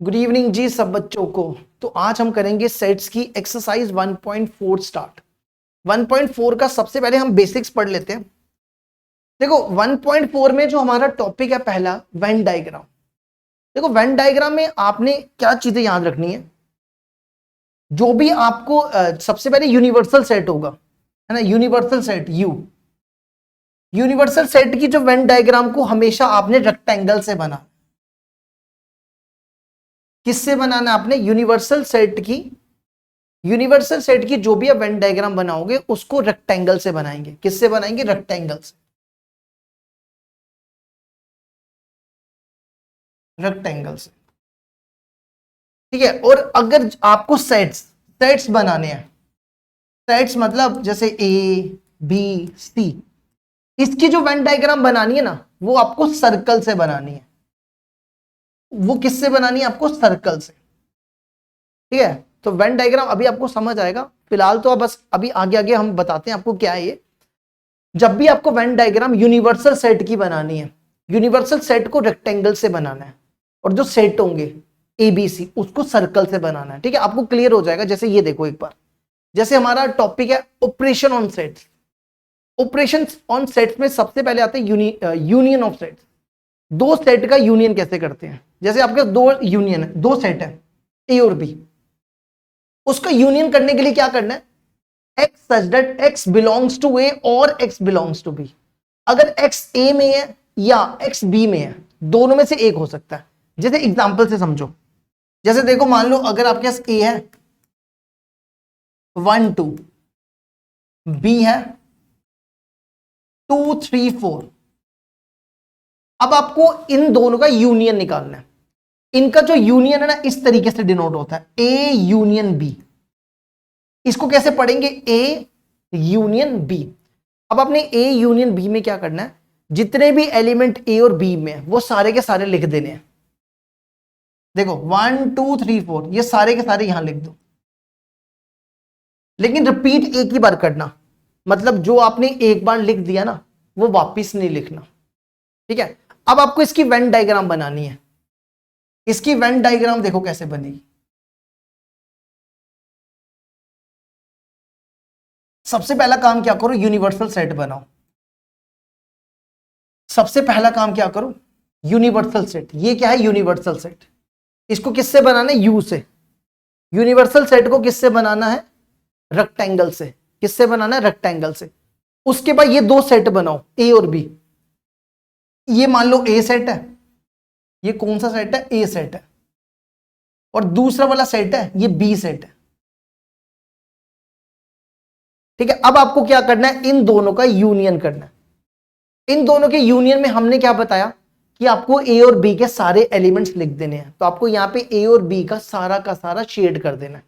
Good evening जी सब बच्चों को। तो आज हम करेंगे सेट्स की एक्सरसाइज 1.4 स्टार्ट। 1.4 का सबसे पहले हम बेसिक्स पढ़ लेते हैं। देखो 1.4 में जो हमारा टॉपिक है पहला वेन डायग्राम। देखो वेन डायग्राम में आपने क्या चीजें याद रखनी है। जो भी आपको सबसे पहले यूनिवर्सल सेट होगा, है ना, यूनिवर्सल सेट यूनिवर्सल सेट की जो वेन डायग्राम को हमेशा आपने रेक्टेंगल से बना। किससे बनाना आपने? यूनिवर्सल सेट की जो भी आप वेन डायग्राम बनाओगे उसको रेक्टेंगल से बनाएंगे। किससे बनाएंगे? रेक्टेंगल से। रेक्टेंगल से, ठीक है। और अगर आपको सेट्स बनाने हैं, सेट्स मतलब जैसे ए बी सी, इसकी जो वेन डायग्राम बनानी है ना, वो आपको सर्कल से बनानी है। वो किससे बनानी है? आपको सर्कल से, ठीक है। तो वेन डायग्राम अभी आपको समझ आएगा। फिलहाल तो बस अभी आगे आगे हम बताते हैं आपको क्या है ये। जब भी आपको वेन डायग्राम यूनिवर्सल सेट की बनानी है, यूनिवर्सल सेट को रेक्टेंगल से बनाना है, और जो सेट होंगे एबीसी उसको सर्कल से बनाना है, ठीक है। आपको क्लियर हो जाएगा। जैसे ये देखो एक बार, जैसे हमारा टॉपिक है operation on sets. Operation on sets में सबसे पहले आते हैं यूनियन ऑफ सेट्स। दो सेट का यूनियन कैसे करते हैं? जैसे आपके दो यूनियन है, दो सेट है ए और बी, उसका यूनियन करने के लिए क्या करना है? X such that X belongs to A और एक्स बिलोंग्स टू बी। अगर एक्स ए में है या एक्स बी में है, दोनों में से एक हो सकता है। जैसे एग्जांपल से समझो, जैसे देखो मान लो अगर आपके पास ए है 1 2, बी है 2 3 4। अब आपको इन दोनों का यूनियन निकालना है। इनका जो यूनियन है ना, इस तरीके से डिनोट होता है, ए यूनियन बी। इसको कैसे पढ़ेंगे? A union B. अब आपने ए यूनियन बी में क्या करना है? जितने भी एलिमेंट ए और बी में वो सारे के सारे लिख देने हैं। देखो 1 2 3 4 ये सारे के सारे यहां लिख दो, लेकिन रिपीट एक ही बार करना। मतलब जो आपने एक बार लिख दिया ना, वो वापिस नहीं लिखना, ठीक है। अब आपको इसकी वेन डायग्राम बनानी है। इसकी वेन डायग्राम देखो कैसे बनेगी। सबसे पहला काम क्या करो? यूनिवर्सल सेट बनाओ। सबसे पहला काम क्या करो? Universal set. ये क्या है? Universal set. इसको किससे बनाना है? यू से। यूनिवर्सल सेट को किससे बनाना है? रेक्टेंगल से। किससे बनाना है? रेक्टेंगल से। उसके बाद ये दो सेट बनाओ, ए और बी। ये मान लो ए सेट है, ये कौन सा सेट है? ए सेट है। और दूसरा वाला सेट है, ये बी सेट है, ठीक है। अब आपको क्या करना है? इन दोनों का यूनियन करना है। इन दोनों के यूनियन में हमने क्या बताया कि आपको ए और बी के सारे एलिमेंट्स लिख देने हैं। तो आपको यहां पे ए और बी का सारा शेड कर देना है।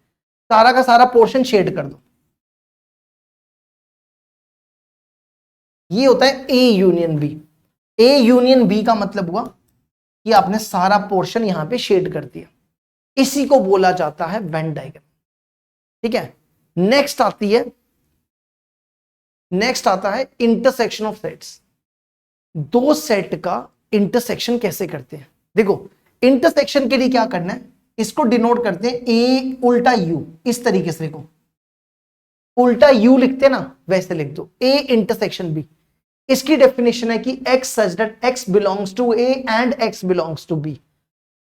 सारा का सारा पोर्शन शेड कर दो। ये होता है A union B. A union B का मतलब हुआ कि आपने सारा पोर्शन यहां पे शेड कर दिया। इसी को बोला जाता है वेन डायग्राम, ठीक है। नेक्स्ट आता है इंटरसेक्शन ऑफ सेट्स। दो सेट का इंटरसेक्शन कैसे करते हैं? देखो इंटरसेक्शन के लिए क्या करना है, इसको डिनोट करते हैं ए उल्टा यू। इस तरीके से देखो, उल्टा यू लिखते ना, वैसे लिख दो ए इंटरसेक्शन बी। इसकी डेफिनेशन है कि X such that X belongs to A and X belongs to B.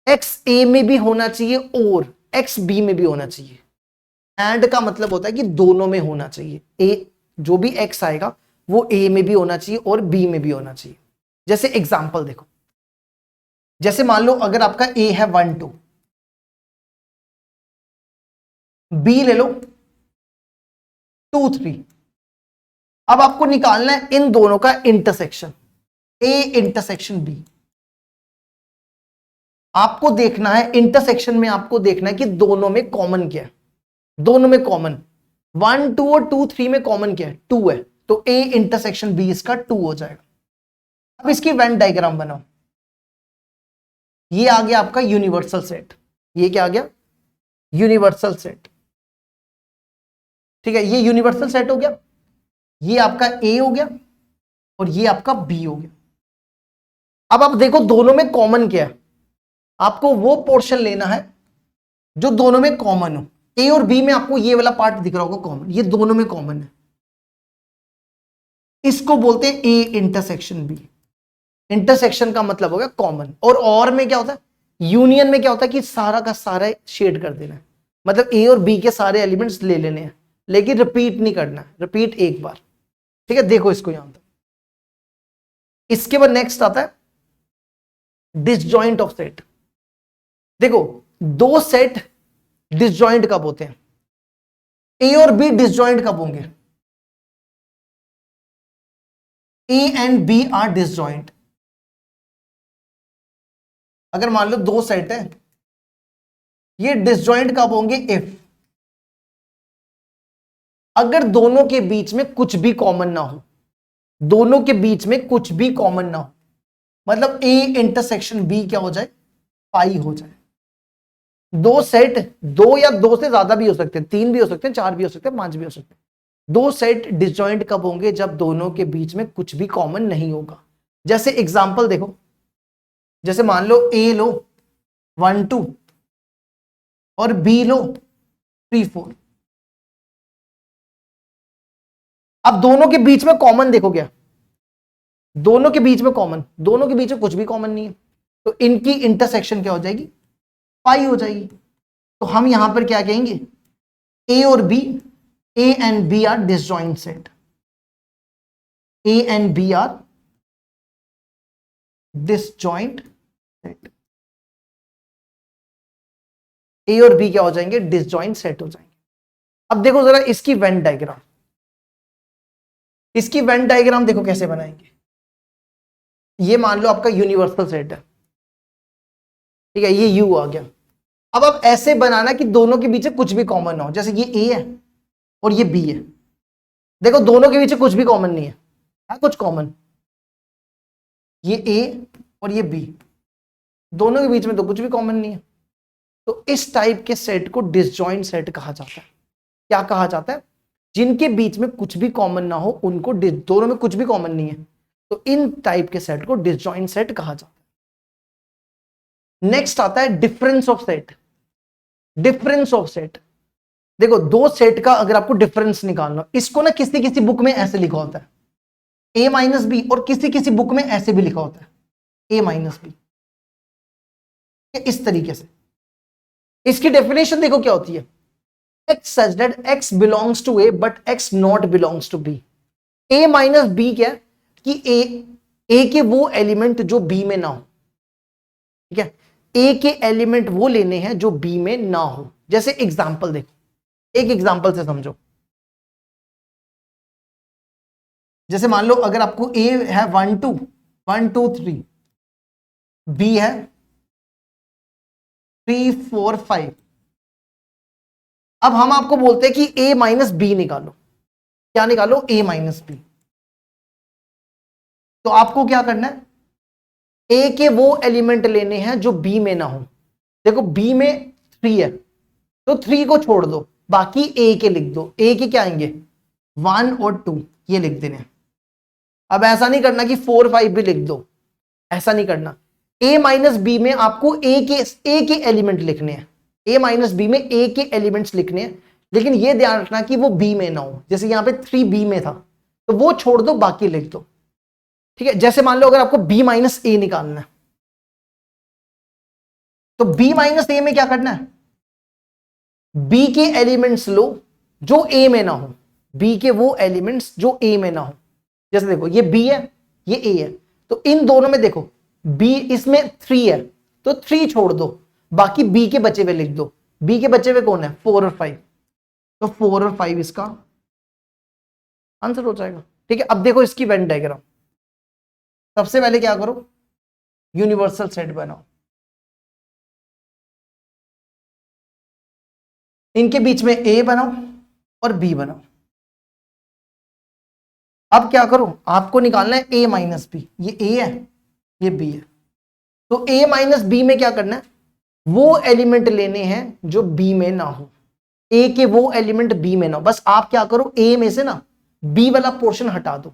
X A में भी होना चाहिए और एक्स बी में भी होना चाहिए। एंड का मतलब होता है कि दोनों में होना चाहिए। ए जो भी एक्स आएगा वो ए में भी होना चाहिए और बी में भी होना चाहिए। जैसे एग्जांपल देखो, जैसे मान लो अगर आपका ए है 1 2, बी ले लो 2 3। अब आपको निकालना है इन दोनों का इंटरसेक्शन, ए इंटरसेक्शन बी। आपको देखना है इंटरसेक्शन में, आपको देखना है कि दोनों में कॉमन क्या है। दोनों में कॉमन 1 2 और 2 3 में कॉमन क्या है? 2 है। तो ए इंटरसेक्शन बी इसका 2 हो जाएगा। अब इसकी वेन डायग्राम बनाओ। ये आ गया आपका यूनिवर्सल सेट। ये क्या आ गया? यूनिवर्सल सेट, ठीक है। ये यूनिवर्सल सेट हो गया। ये आपका ए हो गया और ये आपका बी हो गया। अब आप देखो दोनों में कॉमन क्या है? आपको वो पोर्शन लेना है जो दोनों में कॉमन हो। ए और बी में आपको ये वाला पार्ट दिख रहा होगा कॉमन, ये दोनों में कॉमन है, इसको बोलते हैं ए इंटरसेक्शन बी। इंटरसेक्शन का मतलब हो गया कॉमन। और में क्या होता है, यूनियन में क्या होता है कि सारा का सारा शेड कर देना है, मतलब ए और बी के सारे एलिमेंट्स ले लेने हैं, लेकिन रिपीट नहीं करना है, रिपीट एक बार। ठीक है, देखो इसको यहां तक। इसके बाद नेक्स्ट आता है डिसजॉइंट ऑफ सेट। देखो दो सेट डिसजॉइंट कब होते हैं, ए और बी डिसजॉइंट कब होंगे, A and B are disjoint. अगर मान लो दो सेट है, ये डिसजॉइंट कब होंगे, इफ अगर दोनों के बीच में कुछ भी कॉमन ना हो, दोनों के बीच में कुछ भी कॉमन ना हो, मतलब ए इंटरसेक्शन बी क्या हो जाए, पाई हो जाए। दो सेट, दो या दो से ज्यादा भी हो सकते हैं, तीन भी हो सकते हैं, चार भी हो सकते हैं, पांच भी हो सकते हैं। दो सेट डिसजॉइंट कब होंगे, जब दोनों के बीच में कुछ भी कॉमन नहीं होगा। जैसे एग्जांपल देखो, जैसे मान लो ए लो 1 2 और बी लो 3 4। अब दोनों के बीच में कॉमन देखो क्या, दोनों के बीच में कॉमन, दोनों के बीच में कुछ भी कॉमन नहीं है, तो इनकी इंटरसेक्शन क्या हो जाएगी, पाई हो जाएगी। तो हम यहां पर क्या कहेंगे, ए और B, A and B are disjoint set, A and B are disjoint set. A और बी क्या हो जाएंगे, डिसजॉइंट सेट हो जाएंगे। अब देखो जरा इसकी वेन डायग्राम, इसकी वेन डायग्राम देखो कैसे बनाएंगे। ये मान लो आपका यूनिवर्सल सेट है, ठीक है, ये यू आ गया। अब आप ऐसे बनाना कि दोनों के बीच कुछ भी कॉमन ना हो, जैसे ये ए है और ये बी है। देखो दोनों के बीच कुछ भी कॉमन नहीं है कुछ कॉमन, ये ए और ये बी, दोनों के बीच में तो कुछ भी कॉमन नहीं है। तो इस टाइप के सेट को डिसजॉइंट सेट कहा जाता है। क्या कहा जाता है, जिनके बीच में कुछ भी कॉमन ना हो उनको, दोनों में कुछ भी कॉमन नहीं है, तो इन टाइप के सेट को डिसजॉइंट सेट कहा जाता है। नेक्स्ट आता है difference of set. Difference of set, देखो दो सेट का अगर आपको डिफरेंस निकालना, इसको ना किसी किसी बुक में ऐसे लिखा होता है ए माइनस बी, और किसी किसी बुक में ऐसे भी लिखा होता है ए माइनस बी, इस तरीके से। इसकी डेफिनेशन देखो क्या होती है, x such that x belongs to a but x not belongs to b। a minus B क्या है कि a के वो एलिमेंट जो b में ना हो, ठीक है, a के एलिमेंट वो लेने हैं जो b में ना हो। जैसे एग्जांपल देखो, एक एग्जांपल से समझो। जैसे मान लो अगर आपको a है 1 2 1 2 3, b है 3 4 5। अब हम आपको बोलते हैं कि a माइनस बी निकालो, क्या निकालो, a माइनस बी। तो आपको क्या करना है, a के वो एलिमेंट लेने हैं जो b में ना हो। देखो b में 3 है तो 3 को छोड़ दो, बाकी a के लिख दो। a के क्या आएंगे 1 और 2, ये लिख देने। अब ऐसा नहीं करना कि 4 5 भी लिख दो, ऐसा नहीं करना। a माइनस बी में आपको a के एलिमेंट लिखने हैं, a माइनस बी में a के एलिमेंट्स लिखने हैं, लेकिन ये ध्यान रखना कि वो b में ना हो। जैसे यहां पे 3 b में था तो वो छोड़ दो, बाकी लिख दो, ठीक है। जैसे मान लो अगर आपको b माइनस ए निकालना है, तो b माइनस ए में क्या करना है, b के एलिमेंट्स लो जो a में ना हो, b के वो एलिमेंट्स जो a में ना हो। जैसे देखो ये b है, ये a है, तो इन दोनों में देखो b, इसमें 3 है तो 3 छोड़ दो, बाकी b के बचे हुए लिख दो। b के बचे हुए कौन है, 4 और 5, तो 4 और 5 इसका आंसर हो जाएगा, ठीक है। अब देखो इसकी वेन डायग्राम। सबसे पहले क्या करो, यूनिवर्सल सेट बनाओ, इनके बीच में a बनाओ और b बनाओ। अब क्या करो, आपको निकालना है a माइनस बी, ये a है ये b है, तो a माइनस बी में क्या करना है, वो एलिमेंट लेने हैं जो b में ना हो, a के वो एलिमेंट b में ना हो। बस आप क्या करो, a में से ना b वाला पोर्शन हटा दो,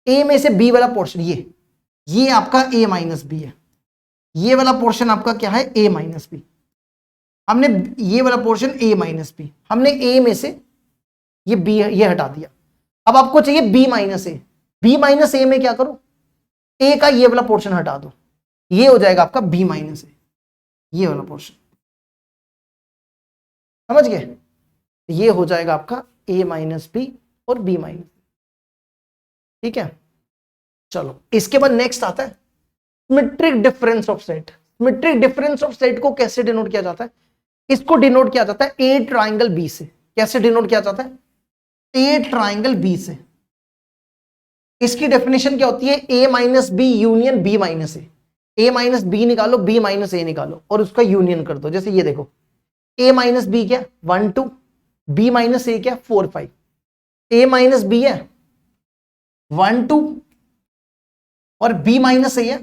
a में से b वाला पोर्शन, ये आपका a माइनस बी है, ये वाला पोर्शन आपका क्या है, a माइनस बी। हमने ये वाला पोर्शन a माइनस बी, हमने a में से ये b ये हटा दिया। अब आपको चाहिए b माइनस ए। b माइनस ए में क्या करो, a का ये वाला पोर्शन हटा दो, ये हो जाएगा आपका b माइनस ए, ये वाला पोर्शन, समझ गए? ये हो जाएगा आपका a माइनस बी और b माइनस, ठीक है। चलो इसके बाद नेक्स्ट आता है symmetric difference of set. Symmetric difference of set को कैसे डिनोट किया जाता है? इसको डिनोट किया जाता है ए ट्राइंगल बी से। कैसे डिनोट किया जाता है? ए ट्राइंगल बी से। इसकी डेफिनेशन क्या होती है? A minus B union B minus A. A minus B निकालो, बी माइनस ए निकालो और उसका यूनियन कर दो। जैसे ये देखो, ए माइनस बी क्या 1 2, बी माइनस ए क्या 4 5। ए माइनस बी है 1 2 और बी माइनस ए है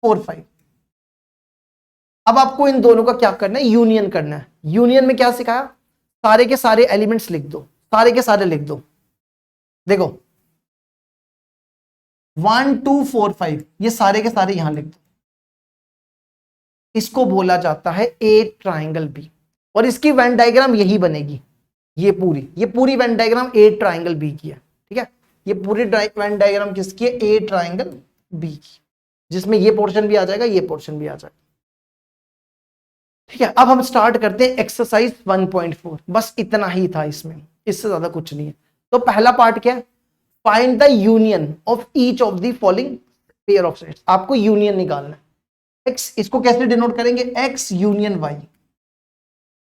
4 5। अब आपको इन दोनों का क्या करना है? यूनियन करना है। यूनियन में क्या सिखाया? सारे के सारे एलिमेंट्स लिख दो, सारे के सारे लिख दो। देखो 1 2 4 5 ये सारे के सारे यहां लिख दो। इसको बोला जाता है ए ट्राइंगल बी और इसकी वेन डायग्राम यही बनेगी। ये पूरी Venn diagram A triangle B की है, ठीक है। ये पूरी वेन डायग्राम किसकी है? ए ट्राइंगल बी की, जिसमें ये पोर्शन भी आ जाएगा, ये पोर्शन भी आ जाएगा, ठीक है। अब हम स्टार्ट करते हैं एक्सरसाइज 1.4। बस इतना ही था इसमें, इससे ज्यादा कुछ नहीं है। तो पहला पार्ट क्या है? Find the union of each of the following pair of sets. आपको यूनियन निकालना है। एक्स, इसको कैसे डिनोट करेंगे? X union Y.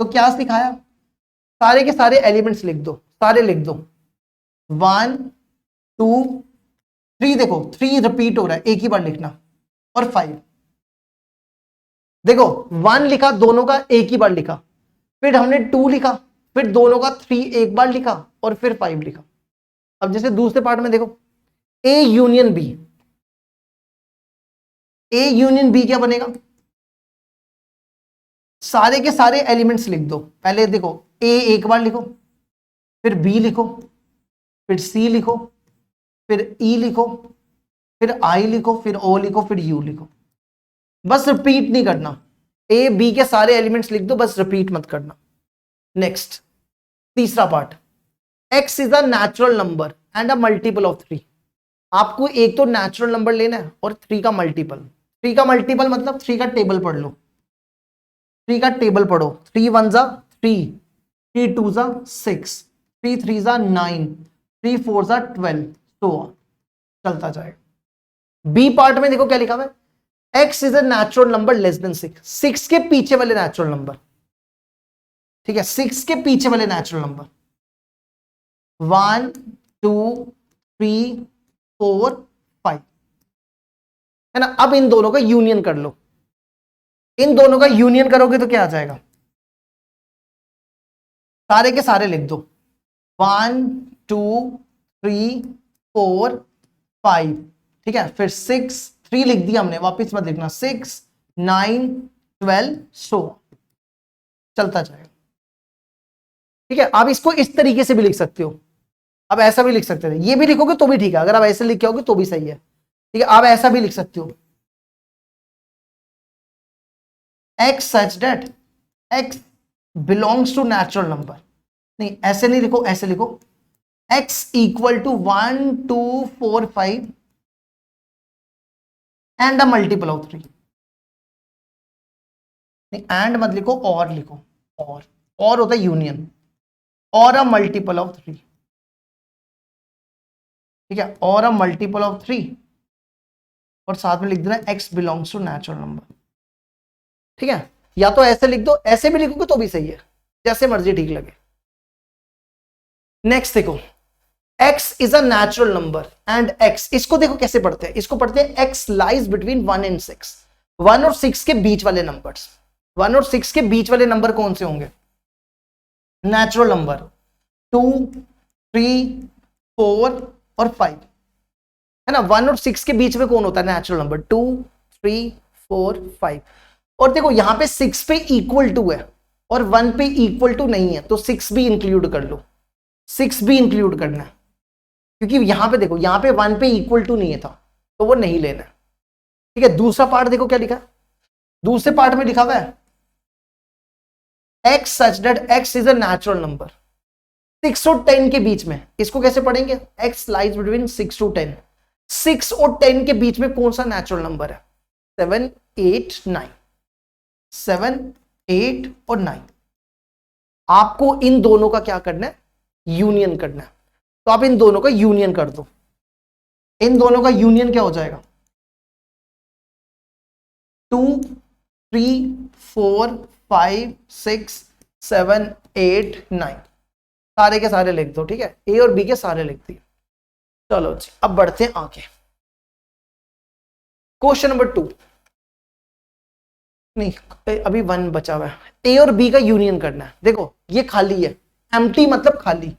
तो क्या सिखाया? सारे के सारे एलिमेंट्स लिख दो, सारे लिख दो। 1 2 3, देखो 3 रिपीट हो रहा है, एक ही बार लिखना, और 5। देखो 1 लिखा, दोनों का एक ही बार लिखा, फिर हमने 2 लिखा, फिर दोनों का 3 एक बार लिखा, और फिर 5 लिखा। अब जैसे दूसरे पार्ट में देखो, A union B. A union B क्या बनेगा? सारे के सारे एलिमेंट्स लिख दो। पहले देखो ए एक बार लिखो, फिर बी लिखो, फिर सी लिखो, फिर ई लिखो, फिर आई लिखो, फिर ओ लिखो, फिर यू लिखो। बस रिपीट नहीं करना। ए बी के सारे एलिमेंट्स लिख दो, बस रिपीट मत करना। नेक्स्ट तीसरा part, x is a natural number and a multiple of 3। आपको एक तो नेचुरल नंबर लेना है और 3 का मल्टीपल। 3 का मल्टीपल मतलब 3 का टेबल पढ़ लो, 3 का टेबल पढ़ो। 3 1 जा 3, 3 2 जा 6, 3 3 जा 9, 3 4 जा 12, तो चलता जाएगा। बी पार्ट में देखो क्या लिखा हुआ है? X is a natural number less than 6। 6 के पीछे वाले नेचुरल नंबर, ठीक है, 6 के पीछे वाले नेचुरल नंबर 1 2 3 4 5, है ना। अब इन दोनों का यूनियन कर लो। इन दोनों का यूनियन करोगे तो क्या आ जाएगा? सारे के सारे लिख दो। 1 2 3 4 5, ठीक है। फिर 6 3 लिख दिया हमने, वापिस मत लिखना। 6 9 12 सो चलता जाएगा, ठीक है। आप इसको इस तरीके से भी लिख सकते हो, आप ऐसा भी लिख सकते थे। ये भी लिखोगे तो भी ठीक है, अगर आप ऐसे लिख के आओगे तो भी सही है, ठीक है। आप ऐसा भी लिख सकते हो, x such that x belongs to natural number। नहीं ऐसे नहीं लिखो, ऐसे लिखो x equal to 1 2 4 5 and a multiple of 3। नहीं एंड मत लिखो, और लिखो। और होता है यूनियन, और अ मल्टीपल ऑफ 3, ठीक है, और अ मल्टीपल ऑफ 3, और साथ में लिख देना x belongs to natural number, ठीक है। या तो ऐसे लिख दो, ऐसे भी लिखोगे तो भी सही है, जैसे मर्जी ठीक लगे। नेक्स्ट देखो, x is a natural number and x, इसको देखो कैसे पढ़ते हैं। इसको पढ़ते हैं x लाइज बिटवीन 1 एंड 6। 1 और 6 के बीच वाले नंबर्स। 1 और 6 के बीच वाले नंबर कौन से होंगे? नेचुरल नंबर 2 3 4 और 5, है ना। 1 और 6 के बीच में कौन होता है? Natural number 2 3 4 5। और देखो यहां पे 6 पे इक्वल टू है और 1 पे इक्वल टू नहीं है, तो 6 भी इंक्लूड कर लो। 6 भी इंक्लूड करना है, क्योंकि यहां पे देखो, यहां पे 1 पे इक्वल टू नहीं है था, तो वो नहीं लेना है, ठीक है। दूसरा पार्ट देखो क्या लिखा, दूसरे पार्ट में लिखा हुआ है x such that x is a natural number 6 और 10 के बीच में। इसको कैसे पढ़ेंगे? x lies between 6 to 10। 6 और 10 के बीच में कौन सा नेचुरल नंबर है? 7, 8, 9। 7, 8 और 9। आपको इन दोनों का क्या करना है? यूनियन करना है। तो आप इन दोनों का यूनियन कर दो। इन दोनों का यूनियन क्या हो जाएगा? 2, 3, 4, 5, 6, 7, 8, 9 सारे के सारे लिख दो। ठीक है, ए और बी के सारे लिख दिए। चलो जी, अब बढ़ते हैं आगे। क्वेश्चन नंबर 2, नहीं अभी 1 बचा हुआ है। ए और बी का यूनियन करना है। देखो ये खाली है, एम्प्टी मतलब खाली।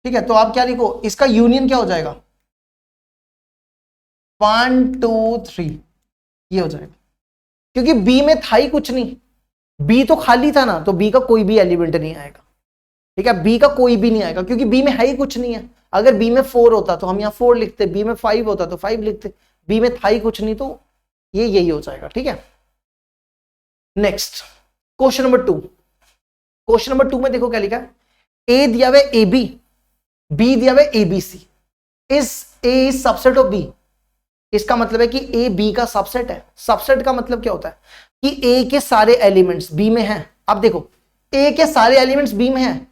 ठीक है, तो आप क्या लिखो? इसका यूनियन क्या हो जाएगा? 1, 2, 3 ये हो जाएगा, क्योंकि बी में था ही कुछ नहीं। बी तो खाली था ना, तो बी का कोई भी एलिमेंट नहीं आएगा। ठीक है, बी का कोई भी नहीं आएगा क्योंकि बी में है ही कुछ नहीं है। अगर बी में 4 होता तो हम यहाँ 4 लिखते, बी में 5 होता तो 5 लिखते। बी में था ही कुछ नहीं, तो ये यही हो जाएगा। ठीक है, next question number 2। Question number 2 में देखो क्या लिखा है? ए दिया हुआ ए बी दिया हुआ ए बी सी। इस A is subset of B. इसका मतलब है कि ए बी का सबसेट है। सबसेट का मतलब क्या होता है? कि ए के सारे एलिमेंट्स बी में हैं। अब देखो ए के सारे एलिमेंट्स बी में हैं,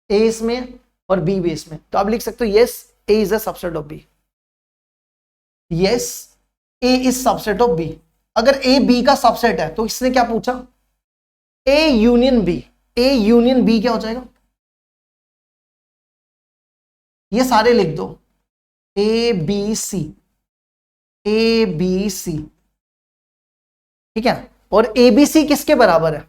ए इसमें और बी भी इसमें, तो आप लिख सकते हो yes A is a subset of B. Yes A is subset of B. अगर ए बी का सबसेट है तो इसने क्या पूछा? A union B. A union B क्या हो जाएगा? ये सारे लिख दो, ए बी सी, ए बी सी। ठीक है, और ए बी सी किसके बराबर है?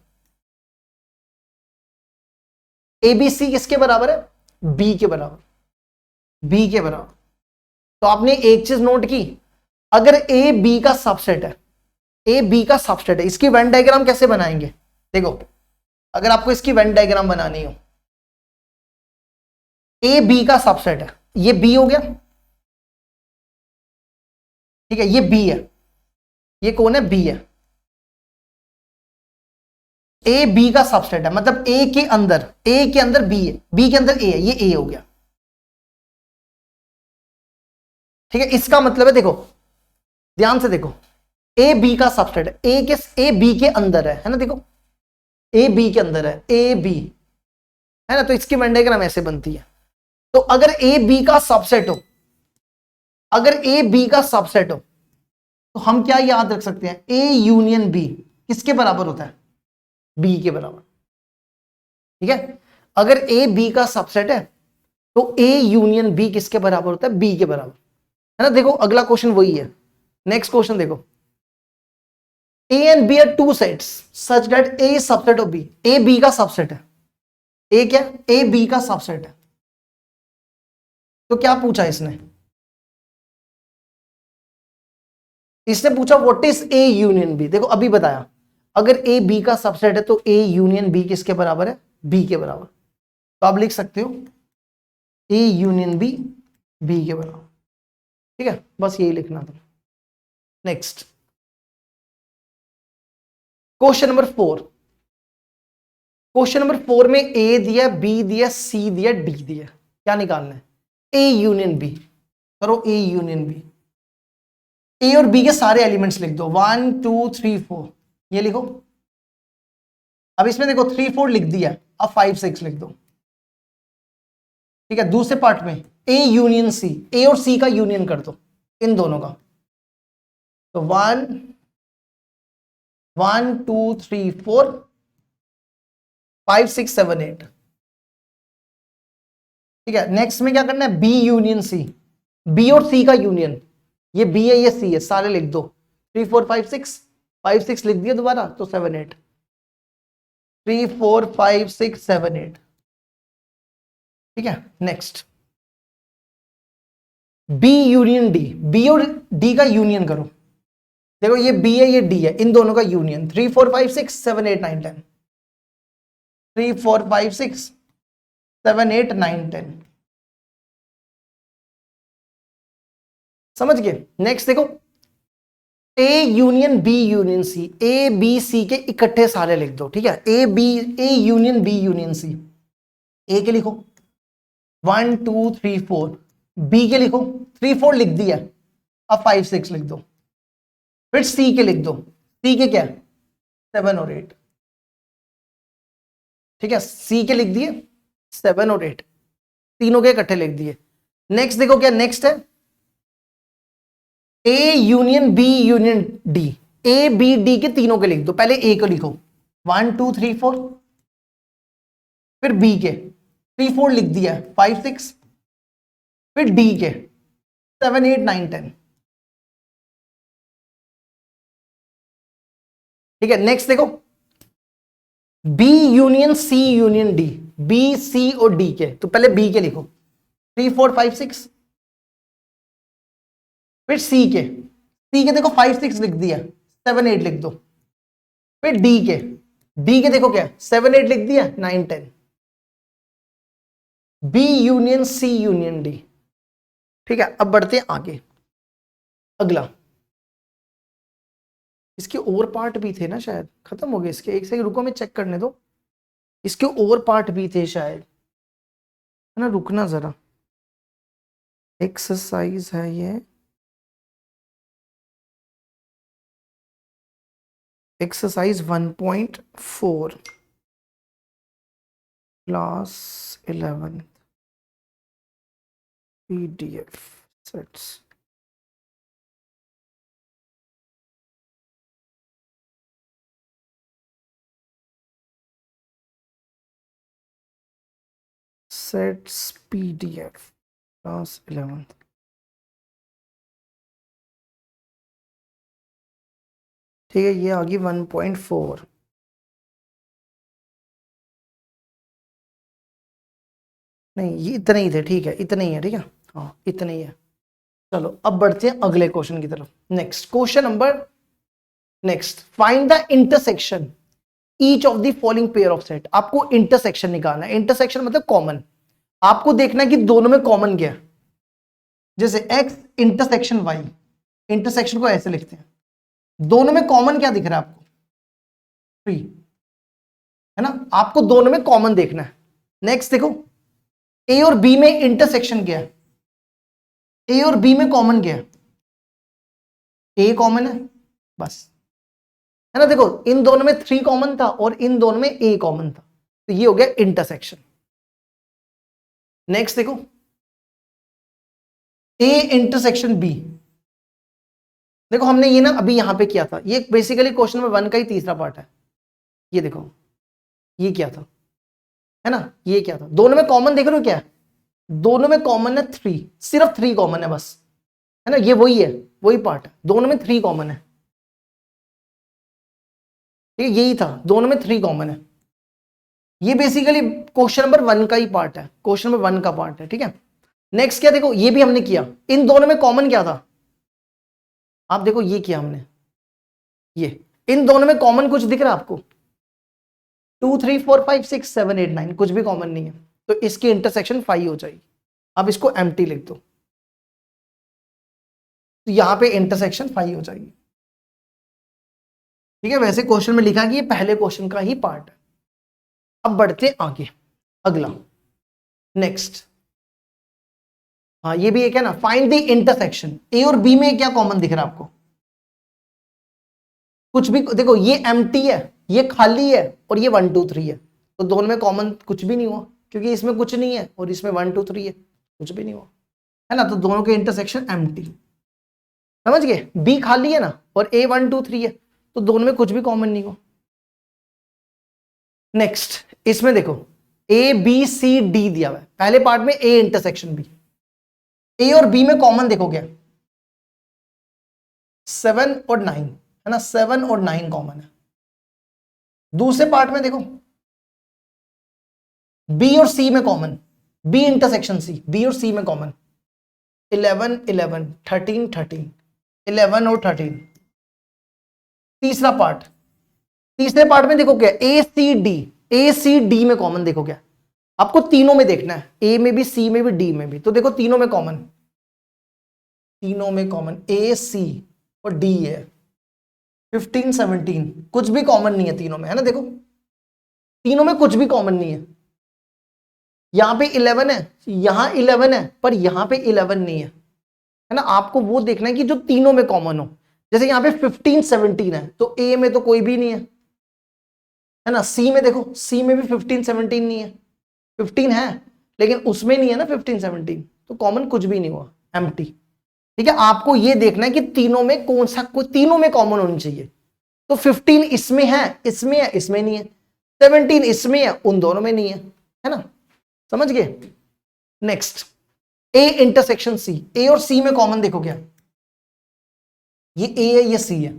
ए बी सी किसके बराबर है? बी के बराबर। बी के बराबर। तो आपने एक चीज नोट की, अगर ए बी का सबसेट है, ए बी का सबसेट है, इसकी वेन डायग्राम कैसे बनाएंगे? देखो अगर आपको इसकी वेन डायग्राम बनानी हो, ए बी का सबसेट है, ये बी हो गया। ठीक है, ये बी है, ये कौन है? बी है। ए बी का सबसेट है मतलब ए के अंदर बी है, बी के अंदर ए है, ये ए हो गया। ठीक है, इसका मतलब है, देखो ध्यान से देखो, ए बी का सबसेट है, ए बी के अंदर है ना? देखो ए बी के अंदर है, ए बी है ना? तो इसकी वेन डायग्राम ऐसे बनती है। तो अगर ए बी का सबसेट हो, अगर ए बी का सबसेट हो, तो हम क्या याद रख सकते हैं? ए यूनियन बी किसके बराबर होता है? बी के बराबर। ठीक है, अगर ए बी का सबसेट है तो ए यूनियन बी किसके बराबर होता है? बी के बराबर, है ना? देखो अगला क्वेश्चन वही है। नेक्स्ट क्वेश्चन देखो, A and B are two sets such that A subset of B. A B का सबसेट है। ए क्या? ए बी का सबसेट है। तो क्या पूछा इसने? इसने पूछा what is A union B. देखो अभी बताया, अगर ए बी का सबसेट है तो ए यूनियन बी किसके बराबर है? बी के बराबर। तो आप लिख सकते हो ए यूनियन बी बी के बराबर। ठीक है, बस यही लिखना था। Next question number 4। Question number 4 में ए दिया, बी दिया, सी दिया, डी दिया। क्या निकालना है? A union B. करो ए यूनियन बी। ए और बी के सारे एलिमेंट्स लिख दो, 1, 2, 3, 4 ये लिखो। अब इसमें देखो 3, 4 लिख दिया, अब 5, 6 लिख दो। ठीक है, दूसरे पार्ट में ए यूनियन सी, ए और सी का यूनियन कर दो, इन दोनों का। तो 1, 1, 2, 3, 4, 5, 6, 7, 8। ठीक है, नेक्स्ट में क्या करना है? बी यूनियन सी, बी और सी का यूनियन। ये बी है, ये सी है, सारे लिख दो। 3, 4, 5, 6, 5, 6 लिख दिया दोबारा, तो 7, 8। 3, 4, 5, 6, 7, 8। ठीक है, next B union D. B और डी का यूनियन करो। देखो ये बी है, ये डी है, इन दोनों का यूनियन। 3, 4, 5, 6, 7, 8, 9, 10। 3, 4, 5, 6, 7, 8, 9, 10। समझ गए? नेक्स्ट देखो, A union B union C, A B C के इकट्ठे सारे लिख दो, ठीक है। A union B union C, A के लिखो 1 2 3 4, बी के लिखो 3 4 लिख दिया, अब 5 6 लिख दो। फिर सी के लिख दो, सी के क्या 7 और 8, ठीक है। सी के लिख दिए 7 और 8, तीनों के इकट्ठे लिख दिए। नेक्स्ट देखो क्या नेक्स्ट है, A union B union D, A B D के तीनों के लिख दो। पहले ए को लिखो 1 2 3 4, फिर बी के 3 4 लिख दिया 5 6, फिर डी के 7 8 9 10, ठीक है। नेक्स्ट देखो B union C union D, B C और डी के, तो पहले बी के लिखो 3 4 5 6, फिर सी के देखो 5 6 लिख दिया, 7 8 लिख दो। फिर डी के देखो क्या 7 8 लिख दिया 9 10, B union C union D, ठीक है। अब बढ़ते हैं आगे, अगला। इसके और पार्ट भी थे ना, शायद खत्म हो गए इसके, एक सेकंड रुको मैं चेक करने दो, इसके और पार्ट भी थे शायद, है ना, रुकना जरा। एक्सरसाइज है ये, exercise 1.4 class 11 PDF sets. Sets PDF class 11, ठीक है। ये आ गई 1.4, नहीं ये इतने ही थे, ठीक है, इतने ही है, ठीक है, हाँ इतने ही है। चलो अब बढ़ते हैं अगले क्वेश्चन की तरफ। Next question number, next find the intersection each of the following pair of set. आपको इंटरसेक्शन निकालना है, इंटरसेक्शन मतलब कॉमन, आपको देखना है कि दोनों में कॉमन क्या है। जैसे x इंटरसेक्शन y, इंटरसेक्शन को ऐसे लिखते हैं, दोनों में कॉमन क्या दिख रहा है आपको 3, है ना, आपको दोनों में कॉमन देखना है। नेक्स्ट देखो a और b में इंटरसेक्शन क्या है, a और b में कॉमन क्या है, a कॉमन है बस, है ना। देखो इन दोनों में 3 कॉमन था और इन दोनों में a कॉमन था, तो ये हो गया इंटरसेक्शन। नेक्स्ट देखो a इंटरसेक्शन b, देखो हमने ये ना अभी यहां पे किया था, ये बेसिकली क्वेश्चन नंबर 1 का ही तीसरा पार्ट है। ये देखो ये क्या था, है ना, ये क्या था, दोनों में कॉमन देख रहे हो क्या है, दोनों में कॉमन है 3, सिर्फ 3 कॉमन है बस, है ना, ये वही है, वही पार्ट है, दोनों में 3 कॉमन है, यही था, दोनों में 3 कॉमन है। ये बेसिकली क्वेश्चन नंबर 1 का ही पार्ट है, क्वेश्चन नंबर 1 का पार्ट है, ठीक है। नेक्स्ट क्या देखो, ये भी हमने किया, इन दोनों में कॉमन क्या था, आप देखो ये किया हमने, ये इन दोनों में कॉमन कुछ दिख रहा है आपको 2 3 4 5 6 7 8 9, कुछ भी कॉमन नहीं है, तो इसकी इंटरसेक्शन 5 हो जाएगी। अब इसको एम्प्टी लिख दो, तो यहां पे इंटरसेक्शन 5 हो जाएगी, ठीक है। वैसे क्वेश्चन में लिखा कि ये पहले क्वेश्चन का ही पार्ट है। अब बढ़ते आगे, अगला नेक्स्ट, हाँ ये भी एक है ना, फाइंड द इंटरसेक्शन, ए और बी में क्या कॉमन दिख रहा है आपको, कुछ भी, देखो ये एम्प्टी है, ये खाली है, और ये 1 2 3 है, तो दोनों में कॉमन कुछ भी नहीं हुआ, क्योंकि इसमें कुछ नहीं है और इसमें 1 2 3 है, कुछ भी नहीं हुआ, है ना, तो दोनों के इंटरसेक्शन एम्प्टी, समझ गए। बी खाली है ना और ए 1 2 3 है, तो दोनों में कुछ भी कॉमन नहीं हुआ। नेक्स्ट इसमें देखो ए बी सी डी दिया हुआ है, पहले पार्ट में ए इंटरसेक्शन बी, ए और बी में कॉमन देखो क्या 7 और 9, है ना, 7 और 9 कॉमन है। दूसरे पार्ट में देखो बी और सी में common, B intersection C, B और सी में कॉमन 11 11 13 13, 11 और 13। तीसरा पार्ट, तीसरे पार्ट में देखो क्या ए सी डी, ए सी डी में कॉमन देखो क्या, आपको तीनों में देखना है, ए में भी सी में भी डी में भी, तो देखो तीनों में कॉमन, तीनों में कॉमन ए सी और डी है, 15 17 कुछ भी कॉमन नहीं है तीनों में, है ना। देखो तीनों में कुछ भी कॉमन नहीं है। यहां पे 11 है, यहां 11 है, पर यहां पे 11 नहीं है ना। आपको वो देखना है कि जो तीनों में कॉमन हो। जैसे यहां पे 15 17 है, तो ए में तो कोई भी नहीं है ना। सी में देखो, सी में भी 15 17 नहीं है। 15 है लेकिन उसमें नहीं है ना 15 17, तो कॉमन कुछ भी नहीं हुआ, एम्प्टी। ठीक है, आपको ये देखना है कि तीनों में कौन सा, कोई तीनों में कॉमन होनी चाहिए। तो 15 इसमें है, इसमें है, इसमें नहीं है। 17 इसमें है, उन दोनों में नहीं है ना। समझ गए। Next, A intersection C. ए और सी में कॉमन देखो क्या, ये ए है ये सी है,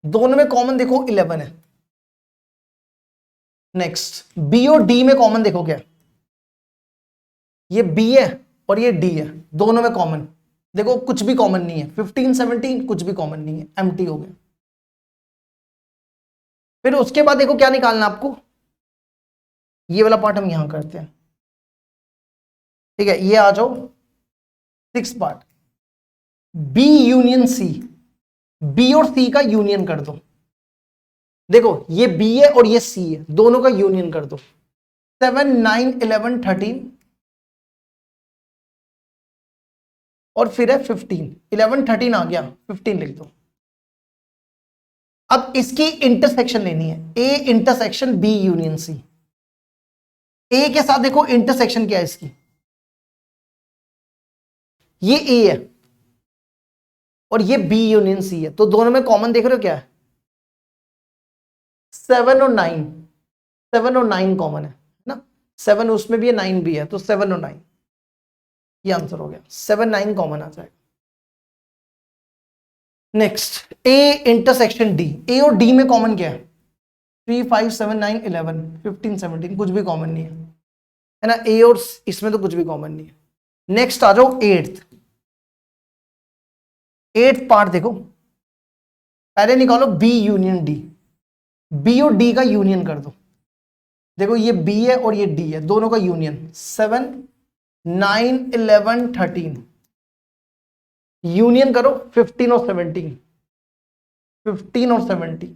दोनों में कॉमन देखो 11 है। नेक्स्ट, बी और डी में कॉमन देखो क्या, ये बी है और ये डी है, दोनों में कॉमन देखो कुछ भी कॉमन नहीं है। 15 17 कुछ भी कॉमन नहीं है, एम्प्टी हो गया। फिर उसके बाद देखो क्या निकालना आपको, ये वाला पार्ट हम यहां करते हैं। ठीक है, ये आ जाओ 6 part, B union C. B और सी का यूनियन कर दो। देखो ये बी है और ये सी है, दोनों का यूनियन कर दो। 7 9 11 13 और फिर है 15। 11 13 आ गया, 15 लिख दो। अब इसकी इंटरसेक्शन लेनी है, A intersection B union C. A के साथ देखो इंटरसेक्शन क्या है इसकी, ये ए है और ये बी यूनियन सी है, तो दोनों में कॉमन देख रहे हो क्या है, 7 और 9। 7 और 9 कॉमन है ना, 7 उसमें भी है 9 भी है, तो 7 और 9 ये आंसर हो गया। 7 9 कॉमन आ जाएगा। Next, A intersection D. A और डी में कॉमन क्या है, 3 5 7 9 11 15 17 कुछ भी कॉमन नहीं है ना। ए और इसमें तो कुछ भी कॉमन नहीं है। नेक्स्ट आ जाओ एट्थ। एट्थ पार्ट देखो, पहले निकालो बी यूनियन डी। बी और डी का यूनियन कर दो। देखो ये बी है और ये डी है, दोनों का यूनियन। 7 9 11 13 यूनियन करो 15 और 17। 15 और 17।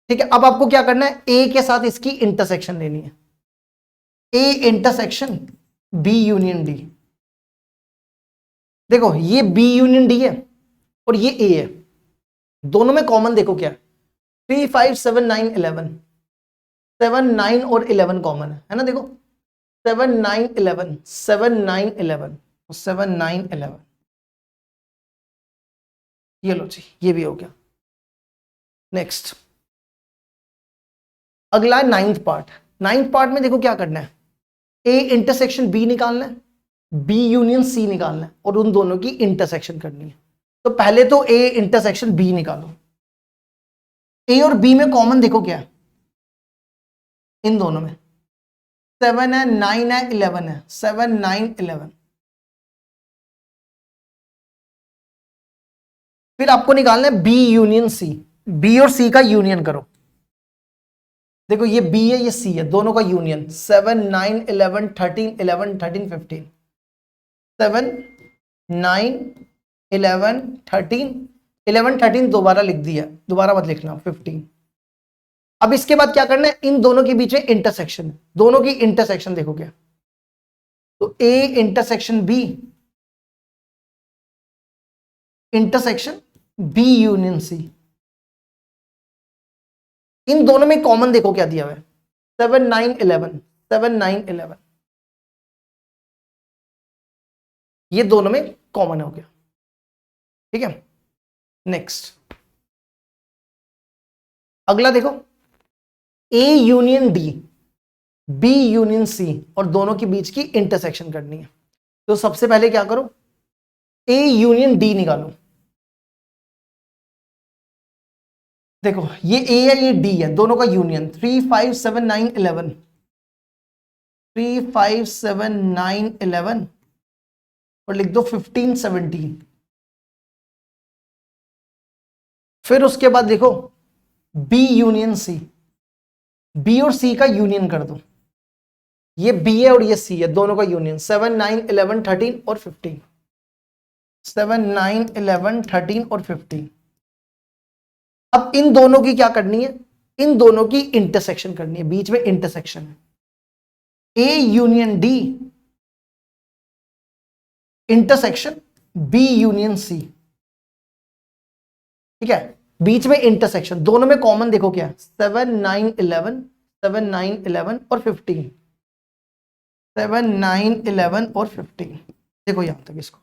ठीक है, अब आपको क्या करना है, ए के साथ इसकी इंटरसेक्शन लेनी है। A intersection B union D. देखो ये बी यूनियन डी है और ये ए है, दोनों में कॉमन देखो क्या, 3 5 7 9 11। 7 9 और 11 कॉमन है ना। देखो 7 9 11 7 9 11 7 9 11, ये लो जी, ये भी हो गया। नेक्स्ट, अगला है नाइन्थ पार्ट। नाइन्थ पार्ट में देखो क्या करना है, ए इंटरसेक्शन बी निकालना है, बी यूनियन सी निकालना है और उन दोनों की इंटरसेक्शन करनी है। तो पहले तो ए इंटरसेक्शन बी निकालो। ए और बी में कॉमन देखो क्या है, इन दोनों में 7 है 9 है 11 है, 7 9 11। फिर आपको निकालना है बी यूनियन सी। बी और सी का यूनियन करो। देखो ये बी है ये सी है, दोनों का यूनियन। 7 9 11 13 11 13 15। 7 9 11 13 11 13 दोबारा लिख दिया, दोबारा मत लिखना, 15। अब इसके बाद क्या करना है, इन दोनों के बीच में इंटरसेक्शन, दोनों की इंटरसेक्शन देखो क्या, तो A intersection B intersection B union C. इन दोनों में कॉमन देखो क्या दिया हुआ है, 7 9 11 7 9 11, ये दोनों में कॉमन हो गया। ठीक है, नेक्स्ट अगला देखो, A union D B union C और दोनों के बीच की इंटरसेक्शन करनी है। तो सबसे पहले क्या करो, ए यूनियन डी निकालो। देखो ये ए है ये डी है, दोनों का यूनियन। 3 5 7 9 11 3 5 7 9 11 और लिख दो 15 17। फिर उसके बाद देखो बी यूनियन सी, बी और सी का यूनियन कर दो। ये बी है और ये सी है, दोनों का यूनियन। 7 9 11 13 और 15। 7 9 11 13 और 15। अब इन दोनों की क्या करनी है, इन दोनों की इंटरसेक्शन करनी है, बीच में इंटरसेक्शन है, A union D intersection B union C, ठीक है, बीच में इंटरसेक्शन, दोनों में कॉमन देखो क्या, 7 9 11, 7 9 11 और 15, 7 9 11 और 15, देखो यहां तक इसको,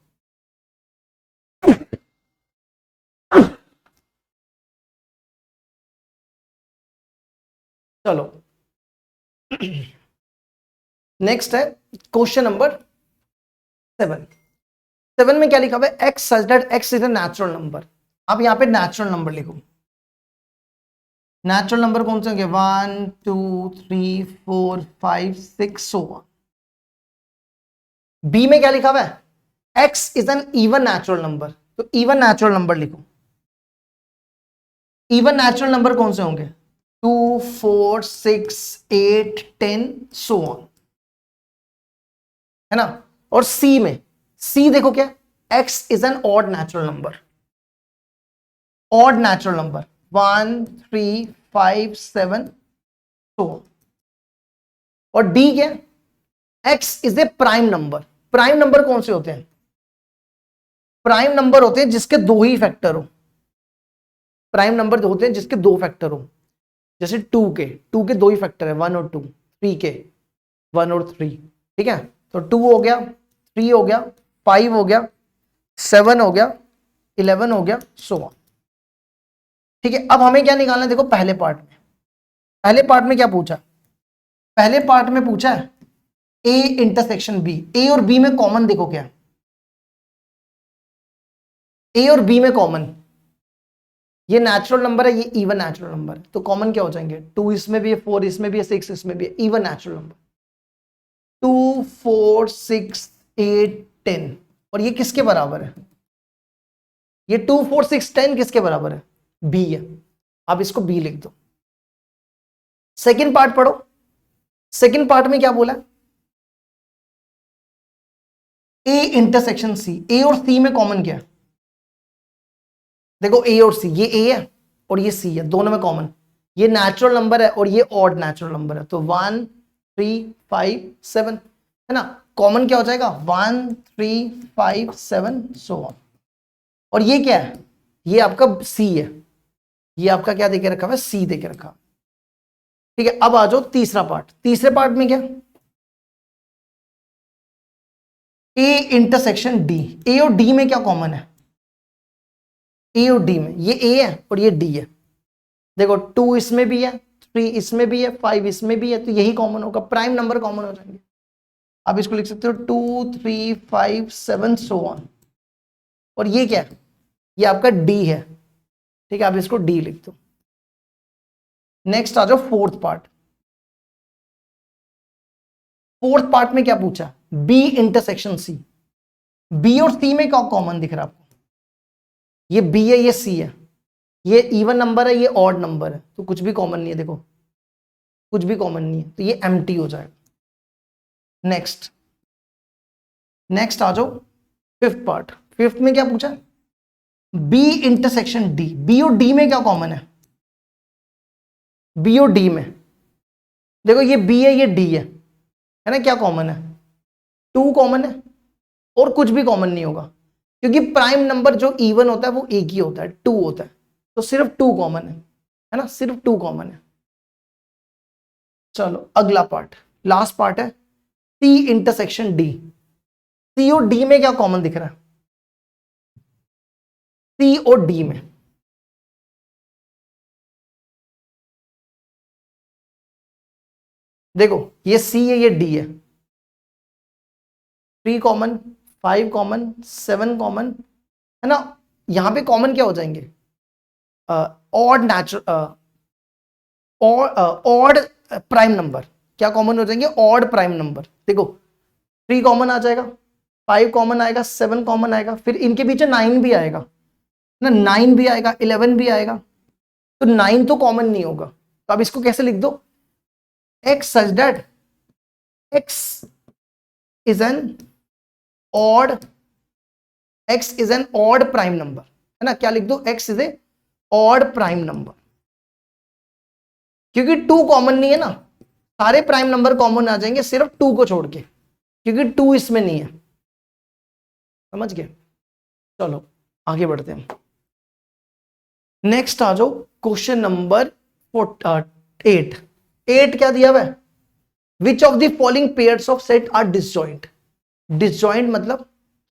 चलो नेक्स्ट है क्वेश्चन नंबर 7। 7 में क्या लिखा हुआ है, X such that x is a natural number. आप यहां पे नेचुरल नंबर लिखो, नेचुरल नंबर कौन से होंगे, 1 2 3 4 5 6 सो ऑन। बी में क्या लिखा हुआ है, x is an even natural number, तो इवन नेचुरल नंबर लिखो। इवन नेचुरल नंबर कौन से होंगे, 2 4 6 8 10 सो ऑन, है ना। और सी में, सी देखो क्या, x is an odd natural number, odd natural number 1 3 5 7 so on. और डी क्या, x is a prime number. Prime number कौन से होते हैं, प्राइम नंबर होते हैं जिसके दो ही फैक्टर हो, प्राइम नंबर होते हैं जिसके दो फैक्टर हो, जैसे टू के दो ही फैक्टर है, 1 और 2, 3 के 1 और 3, ठीक है। तो 2 हो गया, 3 हो गया, 5 हो गया, 7 हो गया, 11 हो गया, सो ऑन, ठीक है। अब हमें क्या निकालना है, देखो पहले पार्ट में, पहले पार्ट में क्या पूछा, पहले पार्ट में पूछा है ए इंटरसेक्शन बी, ए और बी में कॉमन देखो क्या, ए और बी में कॉमन, ये नेचुरल नंबर है, ये इवन नेचुरल नंबर है, तो कॉमन क्या हो जाएंगे, 2 इसमें भी है, 4 इसमें भी है, 6 इसमें भी है, इवन नेचुरल नंबर, 2 4 6 8 10, और ये किसके बराबर है, ये 2 4 6 10 किसके बराबर है, बी है। आप इसको बी लिख दो। सेकेंड पार्ट पढ़ो, सेकेंड पार्ट में क्या बोला, ए इंटरसेक्शन सी, ए और सी में कॉमन क्या है, देखो ए और सी, ये ए है और ये सी है, दोनों में कॉमन, ये नेचुरल नंबर है और ये ऑड नेचुरल नंबर है, तो 1 3 5 7, है ना, कॉमन क्या हो जाएगा, 1 3 5 7 सो ऑन। और ये क्या है, ये आपका सी है, ये आपका क्या देके रखा हुआ है, सी देके रखा, ठीक है। अब आ जाओ तीसरा पार्ट, तीसरे पार्ट में क्या, ए इंटरसेक्शन डी, ए और डी में क्या कॉमन है, ए और डी में, ये ए है और ये डी है, देखो 2 इसमें भी है, 3 इसमें भी है, 5 इसमें भी है, तो यही कॉमन होगा, प्राइम नंबर कॉमन हो जाएंगे। आप इसको लिख सकते हो 2 3 5 7 सो ऑन। और ये क्या है, ये आपका डी है, ठीक है, आप इसको डी लिख दो। नेक्स्ट आ जाओ फोर्थ पार्ट, फोर्थ पार्ट में क्या पूछा, बी इंटरसेक्शन सी, बी और सी में क्या कॉमन दिख रहा है आपको, ये बी है, ये सी है, ये इवन नंबर है, ये ऑड नंबर है, तो कुछ भी कॉमन नहीं है, देखो कुछ भी कॉमन नहीं है, तो ये एम्प्टी हो जाएगा। नेक्स्ट, नेक्स्ट आ जाओ फिफ्थ पार्ट, फिफ्थ में क्या पूछा, बी इंटरसेक्शन डी, बी और डी में क्या कॉमन है, बी और डी में देखो ये बी है, ये डी है ना, क्या कॉमन है, 2 कॉमन है और कुछ भी कॉमन नहीं होगा, क्योंकि प्राइम नंबर जो इवन होता है वो एक ही होता है, 2 होता है, तो सिर्फ 2 कॉमन है ना, सिर्फ 2 कॉमन है। चलो अगला पार्ट, लास्ट पार्ट है सी इंटरसेक्शन डी, सी और डी में क्या कॉमन दिख रहा है, सी और डी में देखो ये सी है, ये डी है, 3 कॉमन, 5 कॉमन, 7 कॉमन, है ना। यहां पे कॉमन क्या हो जाएंगे, odd natural, odd prime number, क्या कॉमन हो जाएंगे, ऑड प्राइम नंबर, देखो 3 कॉमन आ जाएगा, 5 कॉमन आएगा, 7 कॉमन आएगा, फिर इनके पीछे 9 भी आएगा ना, 9 भी आएगा, 11 भी आएगा, तो 9 तो कॉमन नहीं होगा, तो अब इसको कैसे लिख दो, x such that x is an odd, x is an odd prime number, है ना, क्या लिख दो, x is a odd prime number, क्योंकि 2 कॉमन नहीं है ना, सारे प्राइम नंबर कॉमन आ जाएंगे सिर्फ 2 को छोड़ के, क्योंकि 2 इसमें नहीं है। समझ गए? चलो आगे बढ़ते हैं। नेक्स्ट आ जाओ क्वेश्चन नंबर 8। 8 क्या दिया हुआ है? Which of the following pairs of set are disjoint. Disjoint मतलब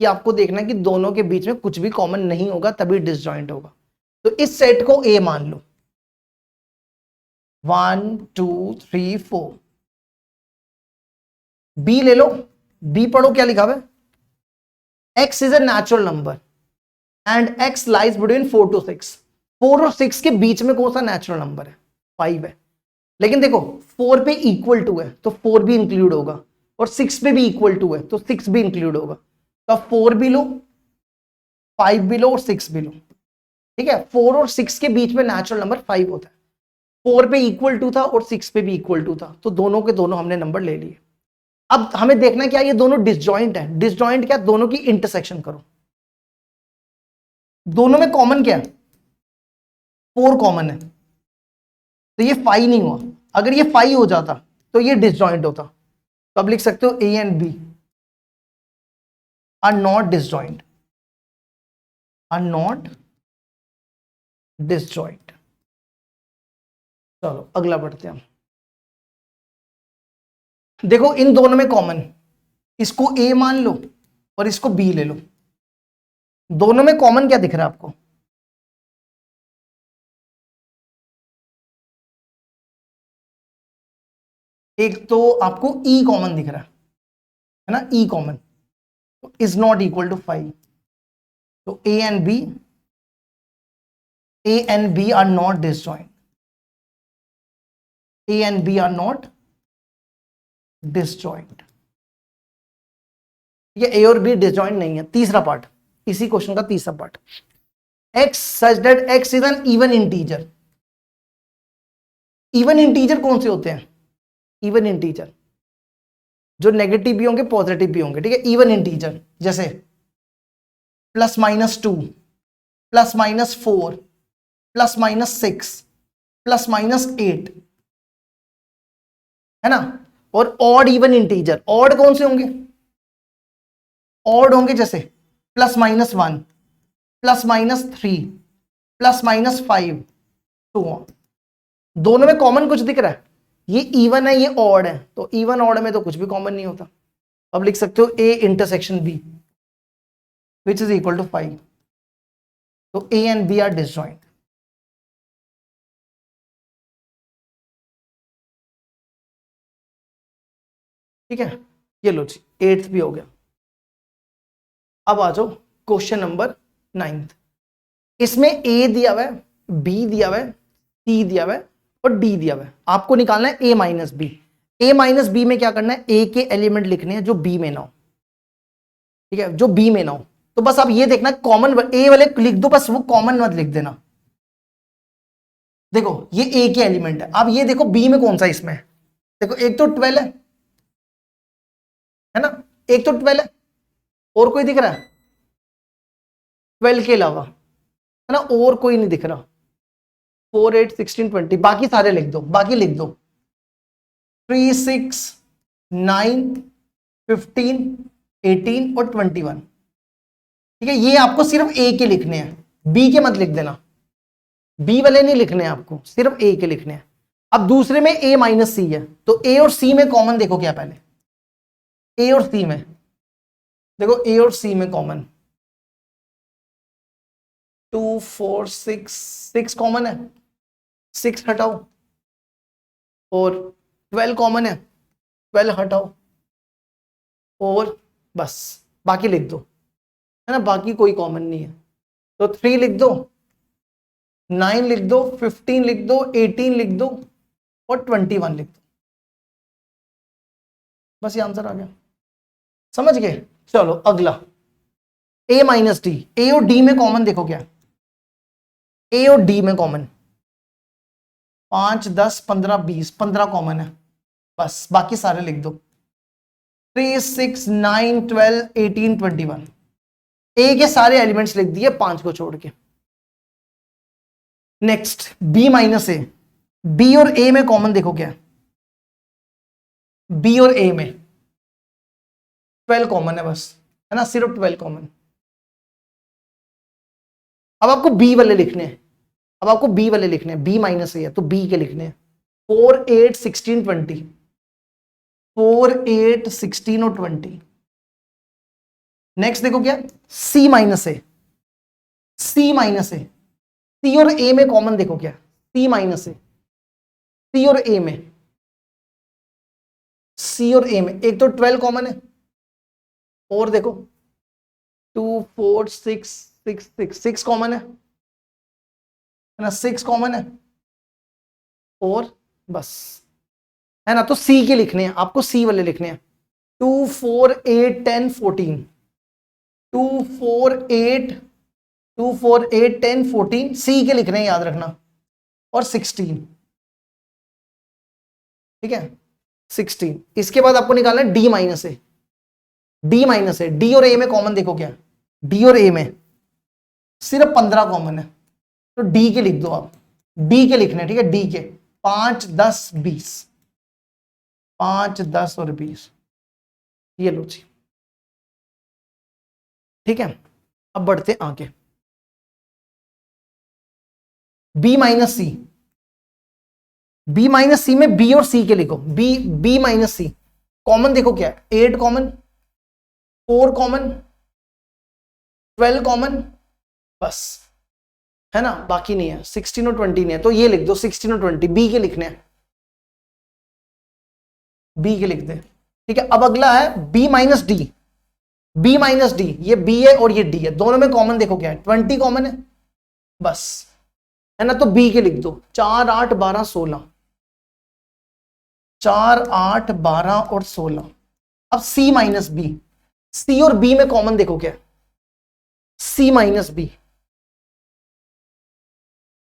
कि आपको देखना है कि दोनों के बीच में कुछ भी कॉमन नहीं होगा तभी डिसजॉइंट होगा। तो इस सेट को ए मान लो, 1 2 3 4। बी ले लो, बी पढ़ो क्या लिखा हुआ है? x is a natural number and x lies between 4 to 6। 4 और 6 के बीच में कौन सा नेचुरल नंबर है? 5 है। लेकिन देखो 4 पे इक्वल टू है तो 4 भी इंक्लूड होगा, और 6 पे भी इक्वल टू है तो 6 भी इंक्लूड होगा। तो 4 भी लो, 5 भी लो और 6 भी लो। ठीक है, 4 और 6 के बीच में नेचुरल नंबर 5 होता है। 4 पे इक्वल टू था और 6 पे भी इक्वल टू था, तो दोनों के दोनों हमने नंबर ले लिए। अब हमें देखना क्या ये दोनों डिसजॉइंट है। डिसजॉइंट क्या? दोनों की इंटरसेक्शन करो। दोनों में कॉमन क्या है? 4 कॉमन है, तो ये 5 नहीं हुआ। अगर ये 5 हो जाता तो ये डिसजॉइंट होता। तो अब लिख सकते हो A and B are not disjoint, are not disjoint. चलो अगला बढ़ते हैं। देखो इन दोनों में कॉमन, इसको ए मान लो और इसको बी ले लो। दोनों में कॉमन क्या दिख रहा है आपको? एक तो आपको ई कॉमन दिख रहा है ना, ई कॉमन, तो इज नॉट इक्वल टू 5। तो A and B are not disjoint, A and B are not disjoint. ये ए और बी डिसजॉइंट नहीं है। तीसरा पार्ट, इसी क्वेश्चन का तीसरा part, x such that x is an even integer. Even integer कौन से होते हैं? इवन इंटीजर जो नेगेटिव भी होंगे पॉजिटिव भी होंगे। ठीक है, इवन इंटीजर जैसे +-2, +-4, +-6, +-8, है ना। और ऑड इवन इंटीजर, ऑड कौन से होंगे? ऑड होंगे जैसे +-1, +-3, +-5, तो दोनों में कॉमन कुछ दिख रहा है? ये इवन है, ये ऑड है, तो इवन ऑड में तो कुछ भी कॉमन नहीं होता। अब लिख सकते हो A intersection B which is equal to 5। तो A and B are disjoint. ठीक है, ये लो जी, 8th भी हो गया। अब आ जाओ क्वेश्चन नंबर 9th। इसमें ए दिया हुआ है, बी दिया हुआ है, सी दिया हुआ है और डी दिया हुआ है। आपको निकालना है A minus B. A minus B में क्या करना है? ए के एलिमेंट लिखने हैं जो बी में ना हो। ठीक है, जो बी में ना हो। तो बस आप ये देखना कॉमन ए वाले लिख दो, बस वो कॉमन मत लिख देना। देखो ये ए के एलिमेंट है। अब ये देखो बी में कौन सा इसमें है? देखो एक तो 12 है ना, एक तो 12 है, और कोई दिख रहा है 12 के अलावा? है ना, और कोई नहीं दिख रहा। 4 8 16 20, बाकी सारे लिख दो, बाकी लिख दो 3 6 9 15 18 और 21। ठीक है, ये आपको सिर्फ ए के लिखने हैं, बी के मत लिख देना। बी वाले नहीं लिखने हैं आपको, सिर्फ ए के लिखने हैं। अब दूसरे में ए माइनस सी है, तो ए और सी में कॉमन देखो क्या? पहले ए और सी में देखो, ए और सी में कॉमन 2 4 6, 6 कॉमन है, 6 हटाओ, और 12 कॉमन है, 12 हटाओ, और बस बाकी लिख दो, है ना। बाकी कोई कॉमन नहीं है, तो 3 लिख दो, 9 लिख दो, 15 लिख दो, 18 लिख दो और 21 लिख दो। बस ये आंसर आ गया। समझ गए? चलो अगला, ए माइनस डी। ए और डी में कॉमन देखो क्या? ए और डी में कॉमन 5 10 15 20, 15 कॉमन है, बस बाकी सारे लिख दो 3 6 9 12 18 21। ए के सारे एलिमेंट्स लिख दिए 5 को छोड़ के। नेक्स्ट बी माइनस ए, बी और ए में कॉमन देखो क्या, बी और ए में 12 कॉमन है बस, है ना, सिर्फ 12 कॉमन। अब आपको बी वाले लिखने हैं, अब आपको बी वाले लिखने हैं, बी माइनस ए है तो बी के लिखने हैं। 4 8 16 20, 4 8 16 और 20। नेक्स्ट देखो क्या, सी माइनस ए, सी माइनस ए, सी और ए में कॉमन देखो क्या, सी माइनस ए, सी और ए में, सी और ए में एक तो 12 कॉमन है, और देखो 2 4 6 6 6 6 कॉमन है ना, 6 कॉमन है, और बस, है ना। तो सी के लिखने हैं आपको, सी वाले लिखने हैं। 2 4 8 10 14, 2 4 8 2 4 8 10 14, सी के लिख रहे हैं याद रखना, और 16, ठीक है 16। इसके बाद आपको निकालना है डी माइनस ए, डी माइनस ए, डी और ए में कॉमन देखो क्या, डी और ए में सिर्फ 15 कॉमन है, तो डी के लिख दो आप, डी के लिखने हैं, ठीक है, डी के 5 10 20, 5 10 और 20, ये लो जी, ठीक है। अब बढ़ते आगे, बी माइनस सी, बी माइनस सी में बी और सी के लिखो, बी बी माइनस सी कॉमन देखो क्या है, 8 कॉमन, 4 कॉमन, 12 कॉमन, बस, है ना, बाकी नहीं है, 16 और 20 नहीं है, तो ये लिख दो 16 और 20, बी के लिखने हैं, बी के लिख दे, ठीक है। अब अगला है B minus D, B minus D, ये बी है और ये डी है, दोनों में कॉमन देखो क्या है, 20 कॉमन है बस, है ना, तो बी के लिख दो, 4 8 12 16, 4 8 12 और 16। अब सी माइनस बी, सी और बी में कॉमन देखो क्या, सी माइनस बी,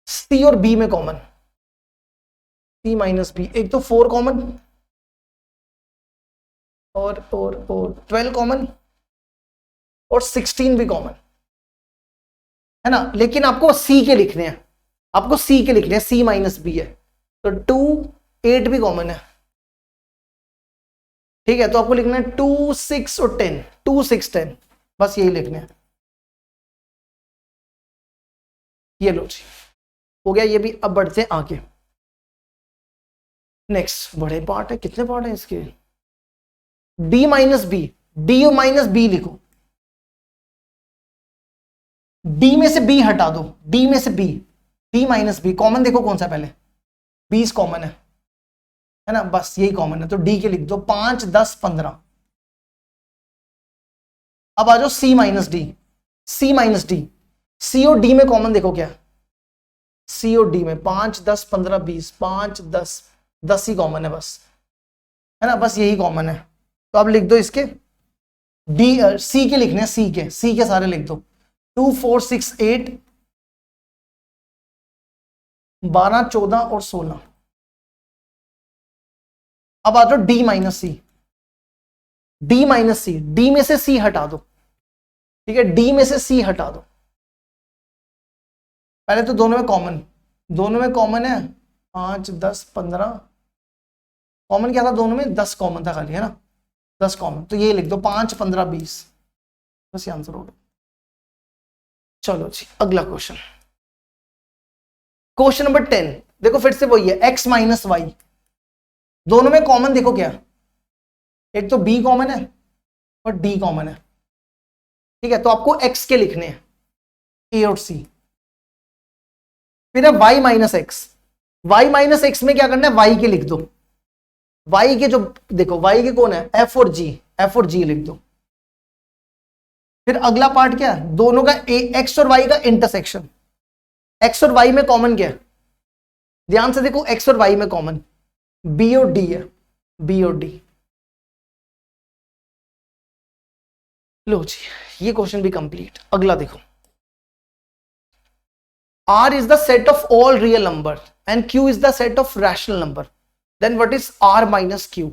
सी और बी में कॉमन, सी माइनस बी, एक तो 4 कॉमन, और 12 कॉमन, और 16 भी कॉमन, है ना। लेकिन आपको सी के लिखने हैं, आपको सी के लिखने हैं, सी माइनस बी है, तो 2 8 भी कॉमन है, ठीक है। तो आपको लिखना है 2 6 और 10, 2 6 10, बस यही लिखने हैं, ये लो जी, हो गया ये भी। अब बढ़ते हैं आगे, नेक्स्ट बड़े पार्ट है, कितने पार्ट है इसके, D minus B, D minus B लिखो, डी में से बी हटा दो, डी में से B, D minus B common देखो कौन सा पहले, 20 कॉमन है ना, बस यही कॉमन है, तो डी के लिख दो 5 10 15। अब आ जाओ सी माइनस डी, सी माइनस डी, सी और डी में कॉमन देखो क्या, सी और डी में 5 10 15 20, 5 10 10 ही कॉमन है बस, है ना, बस यही कॉमन है। तो अब लिख दो इसके डी, सी के लिखने हैं, सी के सारे लिख दो, 2 4 6 8 12 14 और 16। अब आ जाओ डी माइनस सी, डी माइनस सी, डी में से सी हटा दो, ठीक है, डी में से सी हटा दो, पहले तो दोनों में कॉमन, दोनों में कॉमन है 5 10 15, कॉमन क्या था दोनों में, 10 कॉमन था खाली, है ना, 10 कॉमन, तो ये लिख दो 5 15 20, बस ये आंसर होगा। चलो जी अगला क्वेश्चन, क्वेश्चन नंबर 10, देखो फिर से वही है, x माइनस वाई, दोनों में कॉमन देखो क्या, एक तो b कॉमन है और d कॉमन है, ठीक है, तो आपको x के लिखने हैं, a और c, फिर है y minus x, y minus x में क्या करना है, y के लिख दो, y के जो देखो y के कौन है, f और g, f और g लिख दो। फिर अगला पार्ट क्या है, दोनों का x और y का इंटरसेक्शन, x और y में कॉमन क्या है, ध्यान से देखो, x और y में कॉमन b और d है, b और d। लो जी ये क्वेश्चन भी कंप्लीट। अगला देखो, R is the set of all real number and Q is the set of rational number, then what is R minus Q।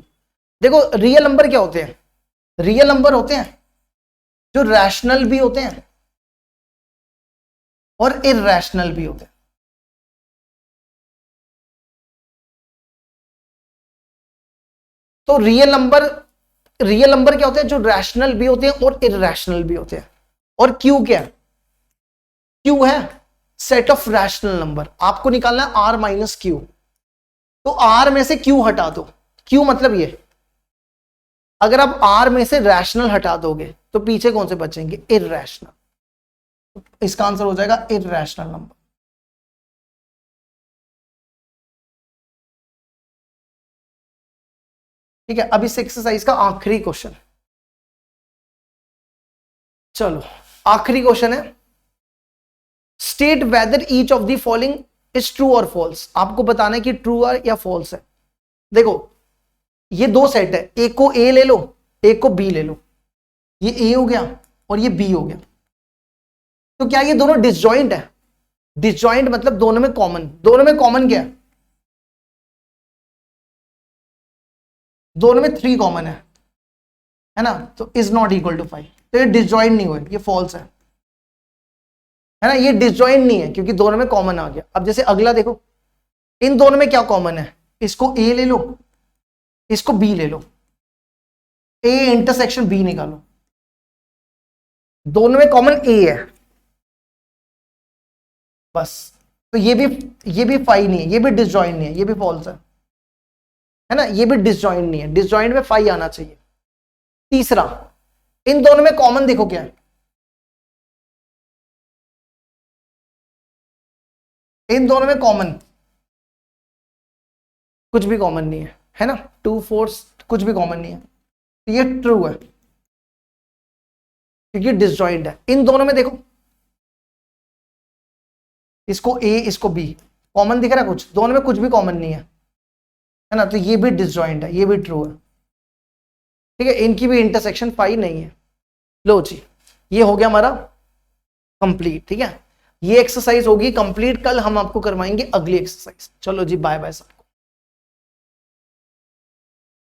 देखो रियल नंबर क्या होते हैं, रियल नंबर होते हैं जो रैशनल भी होते हैं और इरैशनल भी होते हैं, तो रियल नंबर क्या होते हैं? जो रैशनल भी होते हैं और इरैशनल भी होते हैं। और क्यू क्या है? क्यू है सेट ऑफ रैशनल नंबर। आपको निकालना है आर माइनस क्यू। तो आर में से क्यू हटा दो। क्यू मतलब ये, अगर आप आर में से रैशनल हटा दोगे तो पीछे कौन से बचेंगे? इरैशनल। इसका आंसर हो जाएगा इरैशनल नंबर। ठीक है, अब इस एक्सरसाइज का आखिरी क्वेश्चन, चलो आखिरी क्वेश्चन है, state whether each of the following is true और फॉल्स। आपको बताना है कि ट्रू है या फॉल्स है। देखो ये दो सेट है, एक को ए ले लो, एक को बी ले लो। ये ए हो गया और ये बी हो गया। तो क्या ये दोनों डिसजॉइंट है? डिसजॉइंट मतलब दोनों में कॉमन। दोनों में कॉमन क्या है? दोनों में 3 कॉमन है ना? तो इज नॉट इक्वल टू 5। तो ये डिसजॉइंट नहीं हुए, ये फॉल्स है ना? ये डिसजॉइंट नहीं है क्योंकि दोनों में कॉमन आ गया। अब जैसे अगला देखो, इन दोनों में क्या कॉमन है? इसको ए ले लो, इसको बी ले लो, ए इंटरसेक्शन बी निकालो। दोनों में कॉमन ए है बस। तो ये भी 5 नहीं है, ये भी डिसजॉइंट नहीं है, ये भी फॉल्स है ना? ये भी डिसजॉइंट नहीं है, डिसजॉइंट में 5 आना चाहिए। तीसरा, इन दोनों में कॉमन देखो क्या है? इन दोनों में कॉमन कुछ भी कॉमन नहीं है ना? 2 4 कुछ भी कॉमन नहीं है। तो ये ट्रू है क्योंकि डिसजॉइंट है। इन दोनों में देखो, इसको ए इसको बी, कॉमन दिख रहा है कुछ? दोनों में कुछ भी कॉमन नहीं है ना? तो ये भी डिसजॉइंट है, ये भी ट्रू है। ठीक है, इनकी भी इंटरसेक्शन 5 नहीं है। लो जी, ये हो गया हमारा कंप्लीट। ठीक है, ये एक्सरसाइज होगी कंप्लीट। कल हम आपको करवाएंगे अगली एक्सरसाइज। चलो जी, बाय बाय।